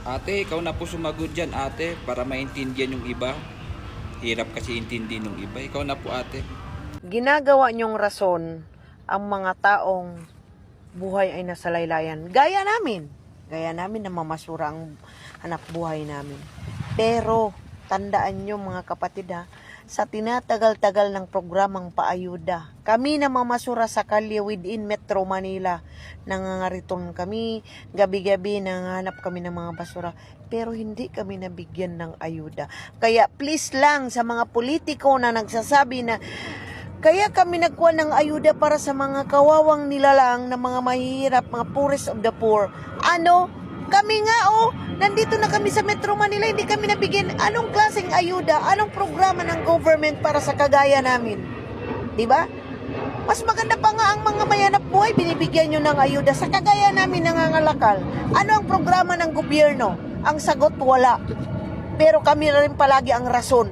Ate, ikaw na po sumagot dyan, ate, para maintindihan yung iba. Hirap kasi intindihin ng iba. Ikaw na po, ate. Ginagawa niyong rason ang mga taong buhay ay nasa laylayan. Gaya namin na mamasura ang hanap buhay namin. Pero, tandaan niyo mga kapatid ha, sa tinatagal-tagal ng programang paayuda, kami na mamasura sa kalye within Metro Manila, nangangariton kami, gabi-gabi nanganap kami ng mga basura, pero hindi kami nabigyan ng ayuda. Kaya please lang sa mga politiko na nagsasabi na kaya kami nagkuha ng ayuda para sa mga kawawang nilalang na mga mahihirap, mga poorest of the poor. Kami nga nandito na kami sa Metro Manila, hindi kami nabigyan. Anong klaseng ayuda? Anong programa ng government para sa kagaya namin? Diba? Mas maganda pa nga ang mga mayanap buhay, binibigyan nyo ng ayuda. Sa kagaya namin nangangalakal, ano ang programa ng gobyerno? Ang sagot, wala. Pero kami rin palagi ang rason.